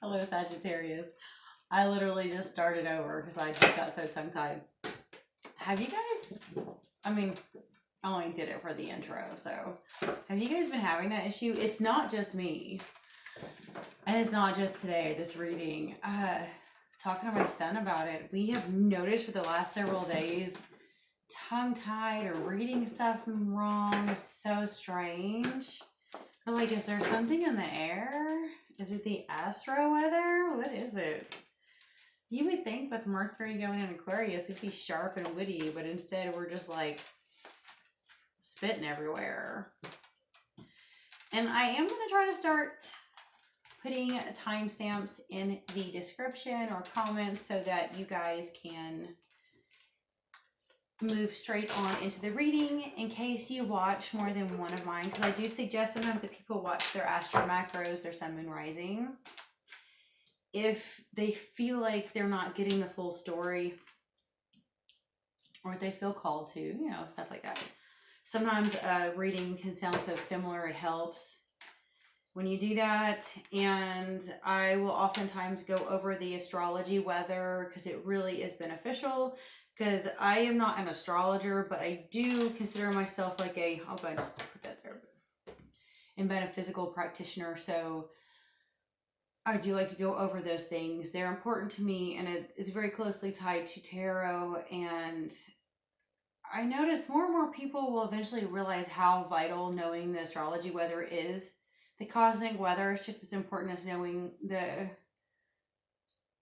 Hello, Sagittarius. I literally just started over because I just got so tongue-tied. Have you guys, I mean, I only did it for the intro, so have you guys been having that issue? It's not just me. And it's not just today, this reading. Talking to my son about it, we have noticed for the last several days, tongue-tied or reading stuff wrong is so strange. But like, is there something in the air? Is it the Astro weather? What is it? You would think with Mercury going in Aquarius, it'd be sharp and witty, but instead we're just like spitting everywhere. And I am going to try to start putting timestamps in the description or comments so that you guys can move straight on into the reading in case you watch more than one of mine, because I do suggest sometimes that people watch their astro macros, their sun, moon, rising, if they feel like they're not getting the full story or if they feel called to, you know, stuff like that. Sometimes reading can sound so similar, it helps when you do that. And I will oftentimes go over the astrology weather because it really is beneficial. Because I am not an astrologer, but I do consider myself like a, I'll go ahead and just put that there, a metaphysical practitioner. So I do like to go over those things. They're important to me, and it is very closely tied to tarot. And I notice more and more people will eventually realize how vital knowing the astrology weather is. The cosmic weather is just as important as knowing the,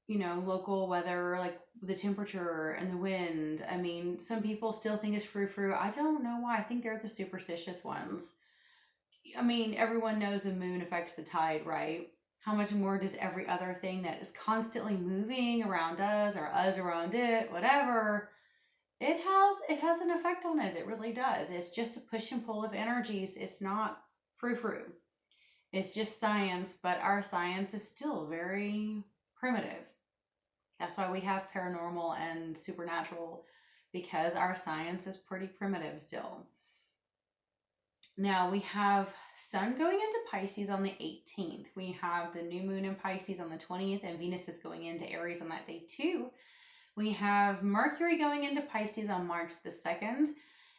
you know, local weather, like the temperature and the wind. I mean, some people still think it's frou-frou. I don't know why. I think they're the superstitious ones. I mean, everyone knows the moon affects the tide, right? How much more does every other thing that is constantly moving around us or us around it, whatever, it has an effect on us. It really does. It's just a push and pull of energies. It's not frou-frou. It's just science, but our science is still very primitive. That's why we have paranormal and supernatural, because our science is pretty primitive still. Now we have Sun going into Pisces on the 18th. We have the new moon in Pisces on the 20th, and Venus is going into Aries on that day too. We have Mercury going into Pisces on March the 2nd.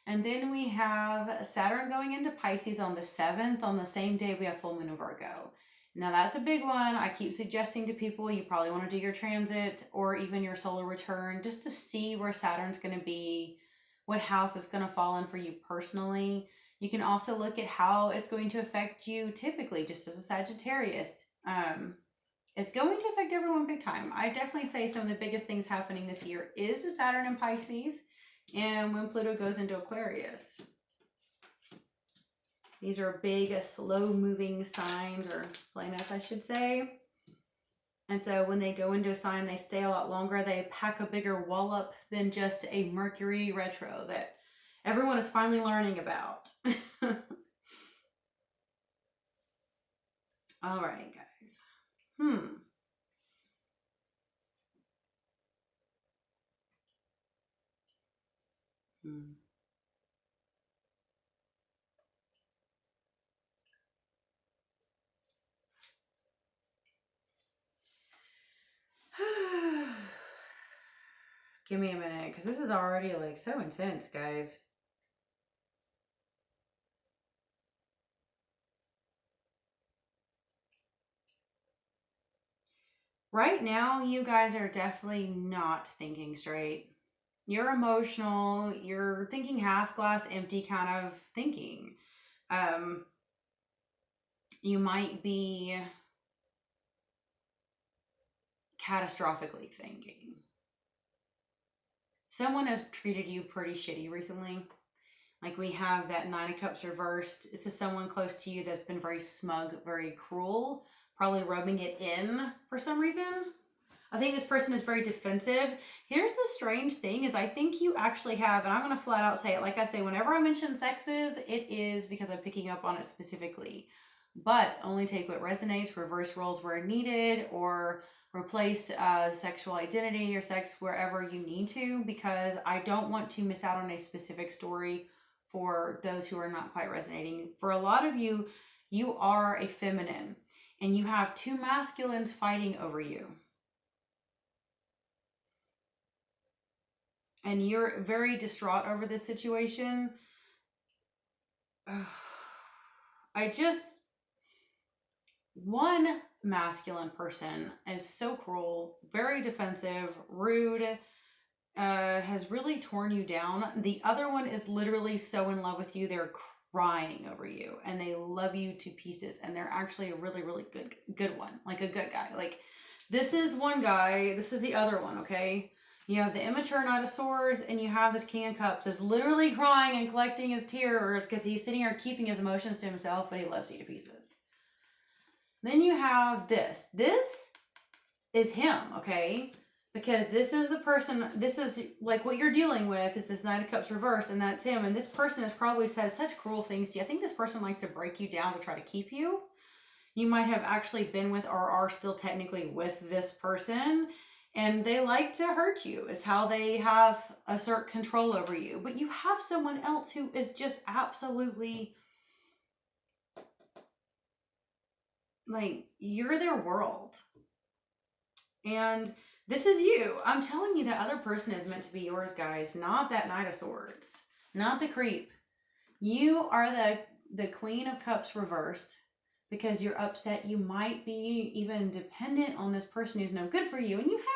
And then we have Saturn going into Pisces on the 7th. On the same day, we have full moon in Virgo. Now that's a big one. I keep suggesting to people, you probably want to do your transit or even your solar return just to see where Saturn's going to be, what house it's going to fall in for you personally. You can also look at how it's going to affect you typically, just as a Sagittarius. It's going to affect everyone big time. I definitely say some of the biggest things happening this year is the Saturn in Pisces and when Pluto goes into Aquarius. These are big, slow-moving signs, or planets, I should say. And so when they go into a sign, they stay a lot longer. They pack a bigger wallop than just a Mercury retro that everyone is finally learning about. All right, guys. Give me a minute, because this is already like so intense, guys. Right now, you guys are definitely not thinking straight. You're emotional, you're thinking half glass empty kind of thinking. You might be catastrophically thinking. Someone has treated you pretty shitty recently. Like we have that Nine of Cups reversed. This is someone close to you that's been very smug, very cruel, probably rubbing it in for some reason. I think this person is very defensive. Here's the strange thing is I think you actually have, and I'm going to flat out say it, like I say, whenever I mention sexes, it is because I'm picking up on it specifically. But only take what resonates, reverse roles where needed, or replace sexual identity or sex wherever you need to, because I don't want to miss out on a specific story for those who are not quite resonating. For a lot of you, you are a feminine. and you have two masculines fighting over you. And you're very distraught over this situation. One masculine person is so cruel, very defensive, rude, has really torn you down. The other one is literally so in love with you, they're crying over you, and they love you to pieces, and they're actually a really, really good one, like a good guy. Like, this is one guy, this is the other one, okay? You have the immature Knight of Swords, and you have this King of Cups is literally crying and collecting his tears because he's sitting here keeping his emotions to himself, but he loves you to pieces. Then you have this. This is him, okay? Because this is the person, this is like what you're dealing with, is this Knight of Cups reversed, and that's him. And this person has probably said such cruel things to you. I think this person likes to break you down to try to keep you. You might have actually been with or are still technically with this person, and they like to hurt you. It's how they have assert control over you. But you have someone else who is just absolutely, like, you're their world. And this is you. I'm telling you, that other person is meant to be yours, guys. Not that Knight of Swords. Not the creep. You are the Queen of Cups reversed because you're upset. You might be even dependent on this person who's no good for you. And you have this.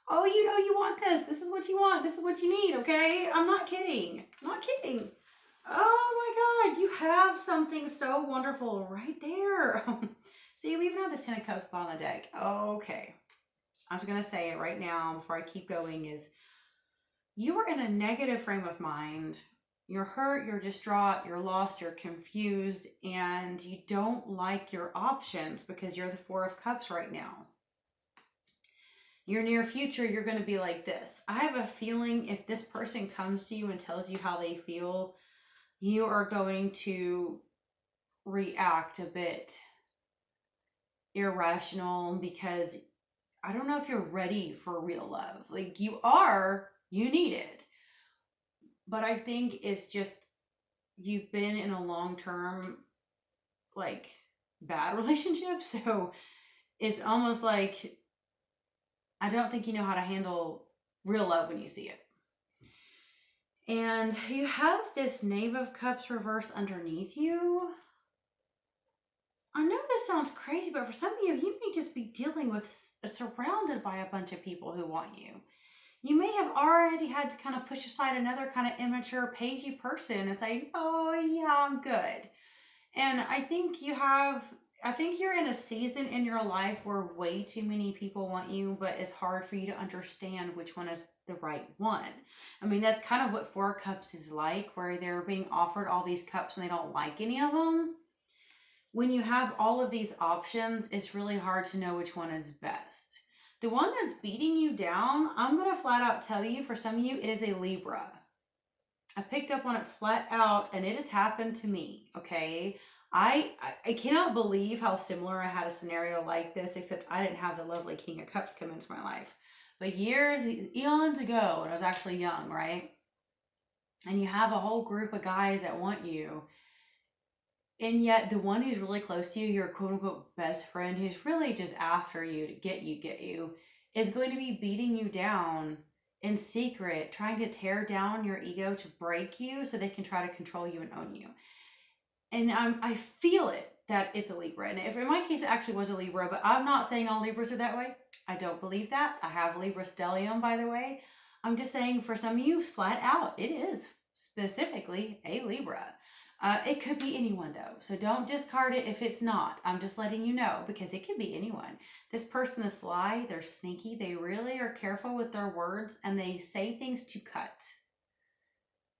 Oh, you know you want this. This is what you want. This is what you need, okay? I'm not kidding. I'm not kidding. Oh my God. You have something so wonderful right there. See, we even have the Ten of Cups on the deck. Okay. I'm just going to say it right now before I keep going is you are in a negative frame of mind. You're hurt, you're distraught, you're lost, you're confused, and you don't like your options because you're the Four of Cups right now. Your near future, you're going to be like this. I have a feeling if this person comes to you and tells you how they feel, you are going to react a bit irrational because I don't know if you're ready for real love. Like, you are, you need it. But I think it's just, you've been in a long-term, like, bad relationship. So it's almost like, I don't think you know how to handle real love when you see it. And you have this Knave of Cups reverse underneath you. I know this sounds crazy, but for some of you, you may just be dealing with, surrounded by a bunch of people who want you. You may have already had to kind of push aside another kind of immature, pagey person and say, oh yeah, I'm good. And I think you're in a season in your life where way too many people want you, but it's hard for you to understand which one is the right one. I mean, that's kind of what Four Cups is like, where they're being offered all these cups and they don't like any of them. When you have all of these options, it's really hard to know which one is best. The one that's beating you down, I'm going to flat out tell you, for some of you, it is a Libra. I picked up on it flat out, and it has happened to me, okay? I cannot believe how similar I had a scenario like this, except I didn't have the lovely King of Cups come into my life. But eons ago, when I was actually young, right? And you have a whole group of guys that want you, and yet the one who's really close to you, your quote-unquote best friend, who's really just after you to get you, is going to be beating you down in secret, trying to tear down your ego to break you so they can try to control you and own you. And I feel it that it's a Libra. And if in my case it actually was a Libra, but I'm not saying all Libras are that way. I don't believe that. I have Libra stellium, by the way. I'm just saying for some of you, flat out, it is specifically a Libra. It could be anyone though, so don't discard it if it's not. I'm just letting you know, because it could be anyone. This person is sly, they're sneaky, they really are careful with their words, and they say things to cut.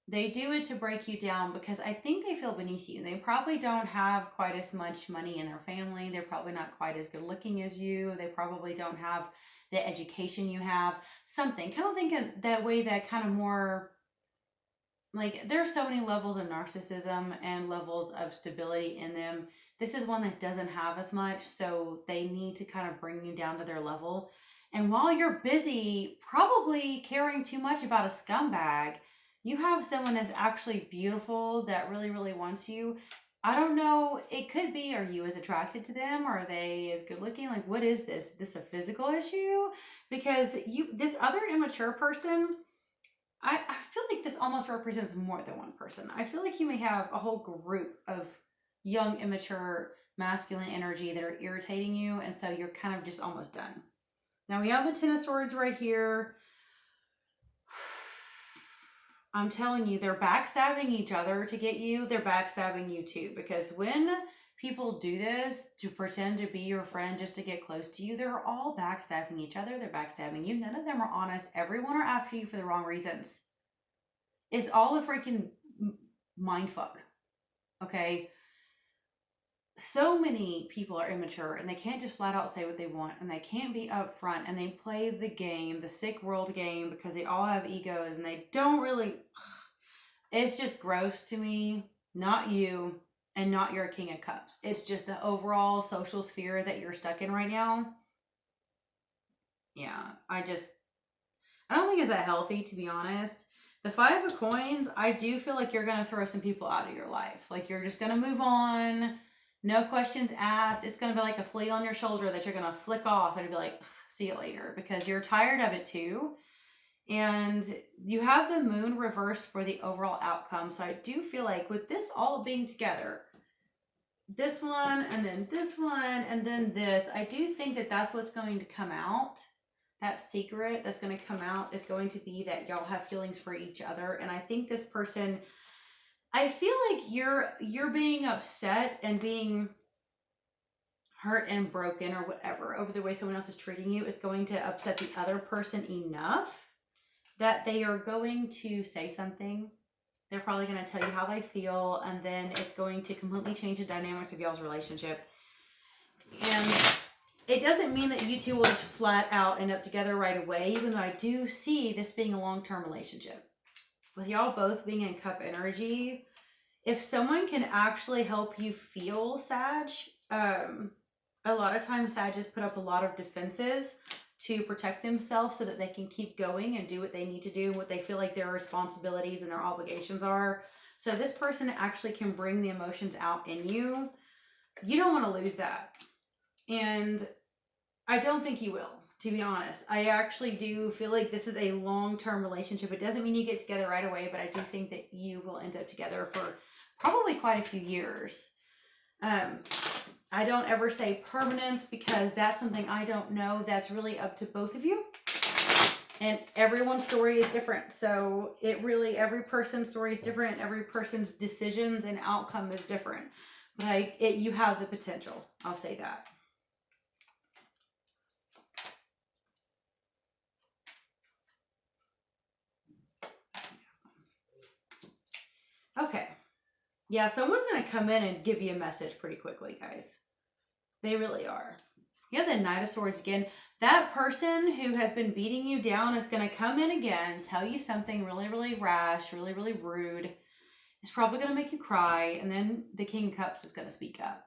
They do it to break you down because I think they feel beneath you. They probably don't have quite as much money in their family. They're probably not quite as good looking as you. They probably don't have the education you have. Something. Kind of think of that way, that kind of more... Like, there's so many levels of narcissism and levels of stability in them. This is one that doesn't have as much, so they need to kind of bring you down to their level. And while you're busy probably caring too much about a scumbag, you have someone that's actually beautiful, that really, really wants you. I don't know. It could be, are you as attracted to them? Are they as good looking? Like, what is this? This a physical issue? Because this other immature person, I feel like this almost represents more than one person. I feel like you may have a whole group of young, immature, masculine energy that are irritating you. And so you're kind of just almost done. Now we have the Ten of Swords right here. I'm telling you, they're backstabbing each other to get you. They're backstabbing you too. Because when people do this to pretend to be your friend just to get close to you, they're all backstabbing each other. They're backstabbing you. None of them are honest. Everyone are after you for the wrong reasons. It's all a freaking mind fuck. Okay? So many people are immature and they can't just flat out say what they want, and they can't be upfront, and they play the game, the sick world game, because they all have egos and they don't really. It's just gross to me. Not you, and not your King of Cups. It's just the overall social sphere that you're stuck in right now. Yeah, I don't think it's that healthy, to be honest. The Five of Coins, I do feel like you're going to throw some people out of your life. Like, you're just going to move on. No questions asked. It's going to be like a flea on your shoulder that you're going to flick off and be like, see you later, because you're tired of it too. And you have the Moon reversed for the overall outcome. So I do feel like with this all being together, this one and then this one and then this, I do think that that's what's going to come out. That secret that's going to come out is going to be that y'all have feelings for each other. And I think this person, I feel like you're being upset and being hurt and broken or whatever over the way someone else is treating you is going to upset the other person enough that they are going to say something. They're probably going to tell you how they feel, and then it's going to completely change the dynamics of y'all's relationship. And it doesn't mean that you two will just flat out end up together right away, even though I do see this being a long-term relationship. With y'all both being in cup energy, if someone can actually help you feel Sag, a lot of times Sages put up a lot of defenses to protect themselves so that they can keep going and do what they need to do, what they feel like their responsibilities and their obligations are. So this person actually can bring the emotions out in you. You don't want to lose that. And I don't think you will, to be honest. I actually do feel like this is a long-term relationship. It doesn't mean you get together right away, but I do think that you will end up together for probably quite a few years. I don't ever say permanence because that's something I don't know. That's really up to both of you. And everyone's story is different. So every person's story is different. Every person's decisions and outcome is different. But you have the potential. I'll say that. Okay. Yeah, someone's going to come in and give you a message pretty quickly, guys. They really are. You have the Knight of Swords again. That person who has been beating you down is going to come in again, tell you something really, really rash, really, really rude. It's probably going to make you cry. And then the King of Cups is going to speak up.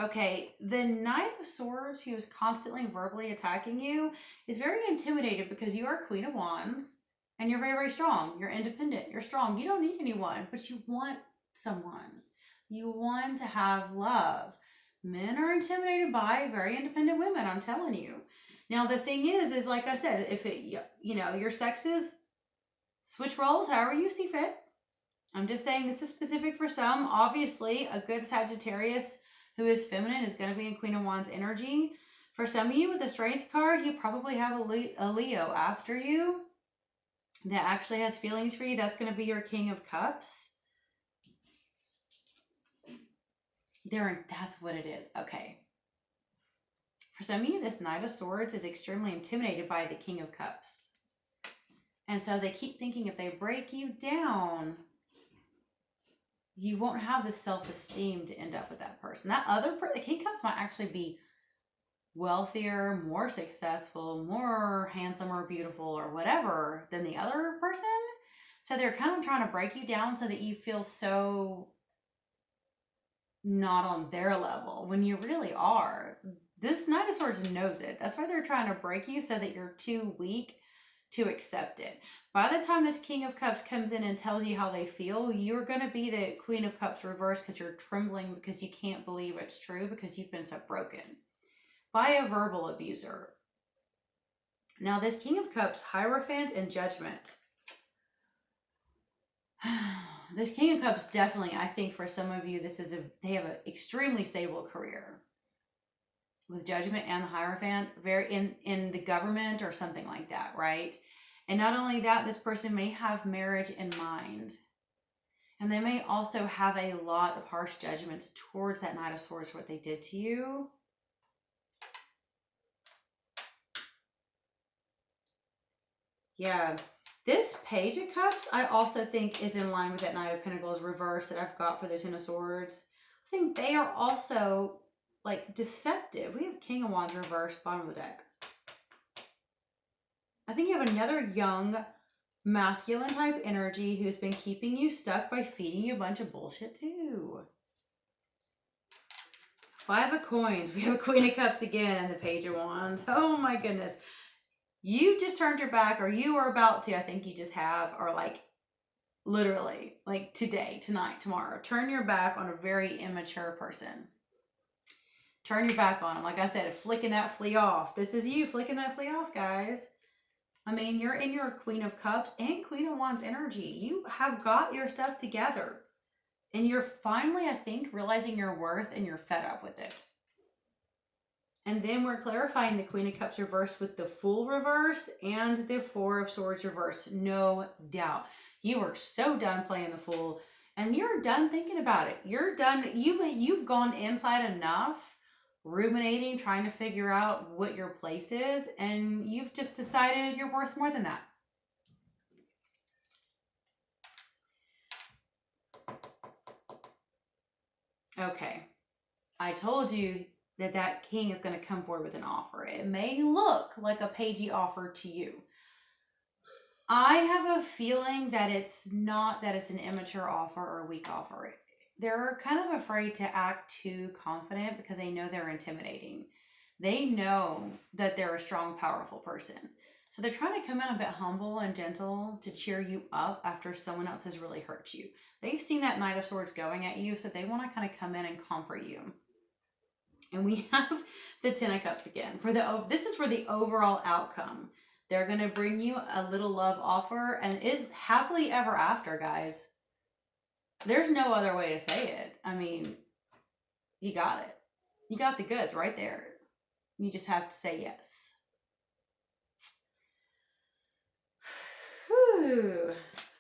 Okay, the Knight of Swords who is constantly verbally attacking you is very intimidated because you are Queen of Wands. And you're very, very strong. You're independent. You're strong. You don't need anyone, but you want someone. You want to have love. Men are intimidated by very independent women, I'm telling you. Now, the thing is like I said, if your sexes, switch roles however you see fit. I'm just saying this is specific for some. Obviously, a good Sagittarius who is feminine is going to be in Queen of Wands energy. For some of you with a Strength card, you probably have a Leo after you that actually has feelings for you. That's going to be your King of Cups. That's what it is. Okay. For some of you, this Knight of Swords is extremely intimidated by the King of Cups. And so they keep thinking if they break you down, you won't have the self-esteem to end up with that person. The King of Cups might actually be wealthier, more successful, more handsome or beautiful or whatever than the other person. So they're kind of trying to break you down so that you feel so not on their level when you really are. This Knight of Swords knows it. That's why they're trying to break you so that you're too weak to accept it. By the time this King of Cups comes in and tells you how they feel, you're going to be the Queen of Cups reversed because you're trembling because you can't believe it's true because you've been so broken by a verbal abuser. Now, this King of Cups, Hierophant and Judgment. This King of Cups definitely, I think for some of you, they have an extremely stable career. With Judgment and the Hierophant, very in the government or something like that, right? And not only that, this person may have marriage in mind. And they may also have a lot of harsh judgments towards that Knight of Swords, what they did to you. Yeah. This Page of Cups, I also think is in line with that Knight of Pentacles reverse that I've got for the Ten of Swords. I think they are also like deceptive. We have King of Wands reversed, bottom of the deck. I think you have another young masculine type energy who's been keeping you stuck by feeding you a bunch of bullshit too. Five of Coins. We have a Queen of Cups again and the Page of Wands. Oh my goodness. You just turned your back, or you are about to, I think you just have, or like literally like today, tonight, tomorrow. Turn your back on a very immature person. Turn your back on them. Like I said, flicking that flea off. This is you flicking that flea off, guys. I mean, you're in your Queen of Cups and Queen of Wands energy. You have got your stuff together. And you're finally, I think, realizing your worth and you're fed up with it. And then we're clarifying the Queen of Cups reversed with the Fool reversed and the Four of Swords reversed. No doubt. You are so done playing the Fool. And you're done thinking about it. You're done. You've gone inside enough, ruminating, trying to figure out what your place is. And you've just decided you're worth more than that. Okay. I told you that king is going to come forward with an offer. It may look like a pagey offer to you. I have a feeling that it's not, that it's an immature offer or a weak offer. They're kind of afraid to act too confident because they know they're intimidating. They know that they're a strong, powerful person. So they're trying to come in a bit humble and gentle to cheer you up after someone else has really hurt you. They've seen that Knight of Swords going at you, so they want to kind of come in and comfort you. And we have the Ten of Cups again. This is for the overall outcome. They're going to bring you a little love offer, and it is happily ever after, guys. There's no other way to say it. I mean, you got it. You got the goods right there. You just have to say yes. Whew.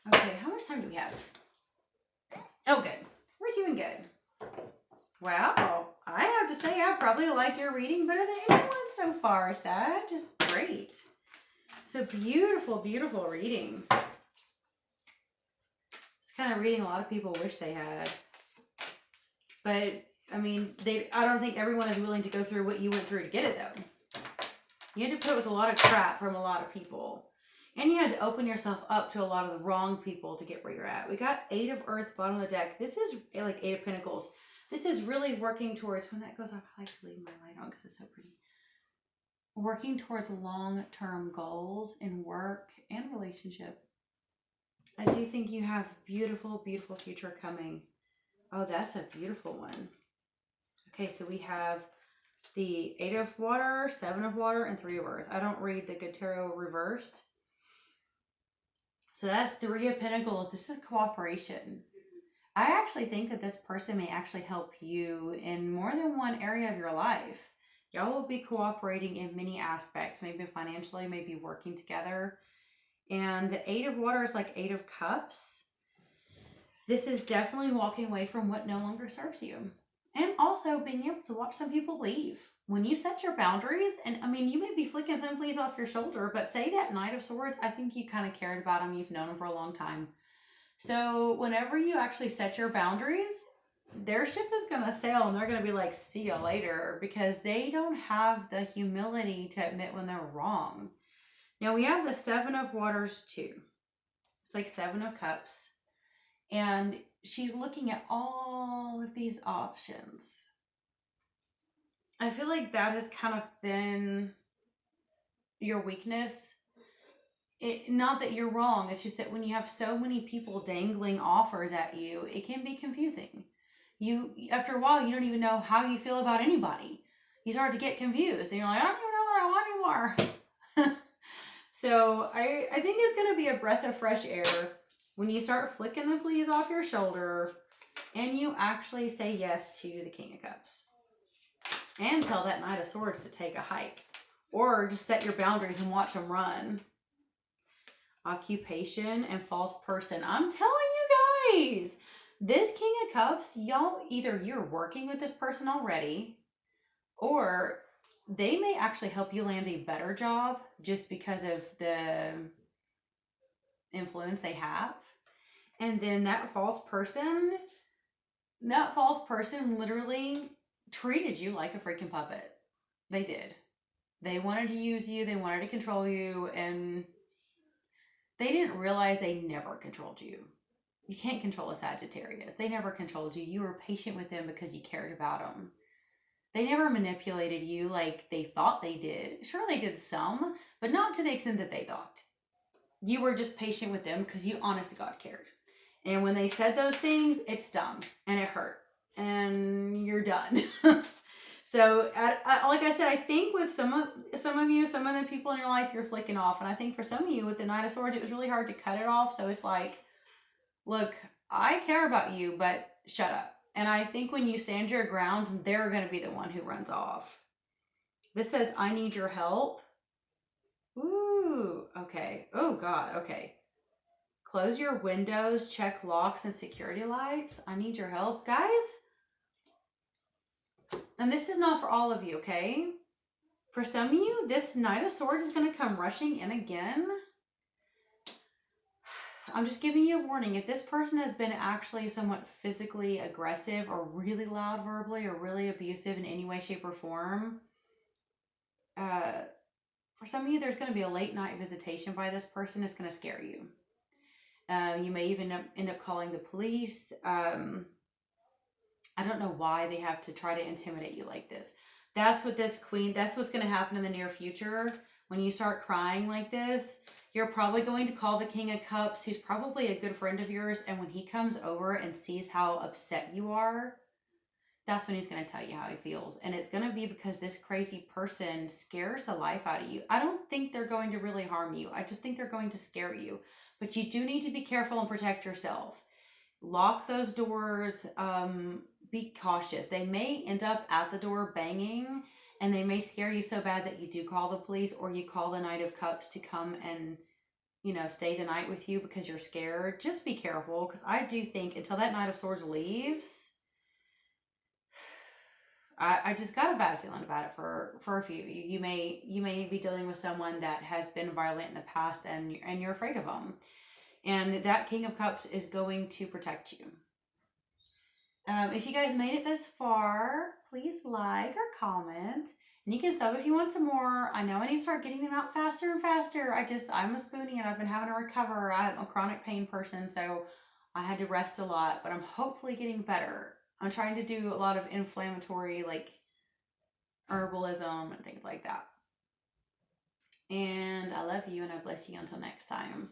Okay, how much time do we have? Oh, good. We're doing good. Wow. I have to say, I probably like your reading better than anyone so far, Sag. Just great. It's a beautiful, beautiful reading. It's kind of reading a lot of people wish they had. But, I mean, I don't think everyone is willing to go through what you went through to get it, though. You had to put with a lot of crap from a lot of people. And you had to open yourself up to a lot of the wrong people to get where you're at. We got Eight of Earth, bottom of the deck. This is like Eight of Pentacles. This is really working towards, when that goes off, I like to leave my light on because it's so pretty. Working towards long-term goals in work and relationship. I do think you have beautiful, beautiful future coming. Oh, that's a beautiful one. Okay, so we have the Eight of Water, Seven of Water, and Three of Earth. I don't read the good tarot reversed. So that's Three of Pentacles. This is cooperation. I actually think that this person may actually help you in more than one area of your life. Y'all will be cooperating in many aspects, maybe financially, maybe working together. And the Eight of Water is like Eight of Cups. This is definitely walking away from what no longer serves you. And also being able to watch some people leave. When you set your boundaries, and I mean, you may be flicking some fleas off your shoulder, but say that Knight of Swords, I think you kind of cared about them. You've known them for a long time. So whenever you actually set your boundaries, their ship is going to sail and they're going to be like, see you later, because they don't have the humility to admit when they're wrong. Now we have the Seven of Waters too. It's like Seven of Cups. And she's looking at all of these options. I feel like that has kind of been your weakness. not that you're wrong. It's just that when you have so many people dangling offers at you, it can be confusing. After a while, you don't even know how you feel about anybody. You start to get confused and you're like, I don't even know what I want anymore. So I think it's going to be a breath of fresh air when you start flicking the fleas off your shoulder and you actually say yes to the King of Cups. And tell that Knight of Swords to take a hike. Or just set your boundaries and watch them run. Occupation and false person. I'm telling you guys, this King of Cups, y'all, either you're working with this person already, or they may actually help you land a better job just because of the influence they have. And then that false person literally treated you like a freaking puppet. They did. They wanted to use you, they wanted to control you, and they didn't realize they never controlled you. You can't control a Sagittarius. They never controlled you. You were patient with them because you cared about them. They never manipulated you like they thought they did. Sure, they did some, but not to the extent that they thought. You were just patient with them because you honest to God cared. And when they said those things, it stung and it hurt. And you're done. So, like I said, I think with some of the people in your life, you're flicking off. And I think for some of you with the Knight of Swords, it was really hard to cut it off. So it's like, look, I care about you, but shut up. And I think when you stand your ground, they're going to be the one who runs off. This says, I need your help. Ooh, okay. Oh, God, okay. Close your windows, check locks and security lights. I need your help. Guys, and this is not for all of you, okay? For some of you, this Knight of Swords is going to come rushing in again. I'm just giving you a warning. If this person has been actually somewhat physically aggressive or really loud verbally or really abusive in any way, shape, or form, for some of you, there's going to be a late night visitation by this person. It's going to scare you. You may even end up calling the police. I don't know why they have to try to intimidate you like this. That's what this queen, that's what's going to happen in the near future. When you start crying like this, you're probably going to call the King of Cups, who's probably a good friend of yours. And when he comes over and sees how upset you are, that's when he's going to tell you how he feels. And it's going to be because this crazy person scares the life out of you. I don't think they're going to really harm you. I just think they're going to scare you. But you do need to be careful and protect yourself. Lock those doors. Be cautious. They may end up at the door banging, and they may scare you so bad that you do call the police or you call the Knight of Cups to come and, stay the night with you because you're scared. Just be careful, because I do think until that Knight of Swords leaves, I just got a bad feeling about it for a few. You may be dealing with someone that has been violent in the past, and you're afraid of them. And that King of Cups is going to protect you. If you guys made it this far, please like or comment. And you can sub if you want some more. I know I need to start getting them out faster and faster. I'm a spoonie and I've been having to recover. I'm a chronic pain person, so I had to rest a lot. But I'm hopefully getting better. I'm trying to do a lot of inflammatory, like, herbalism and things like that. And I love you and I bless you until next time.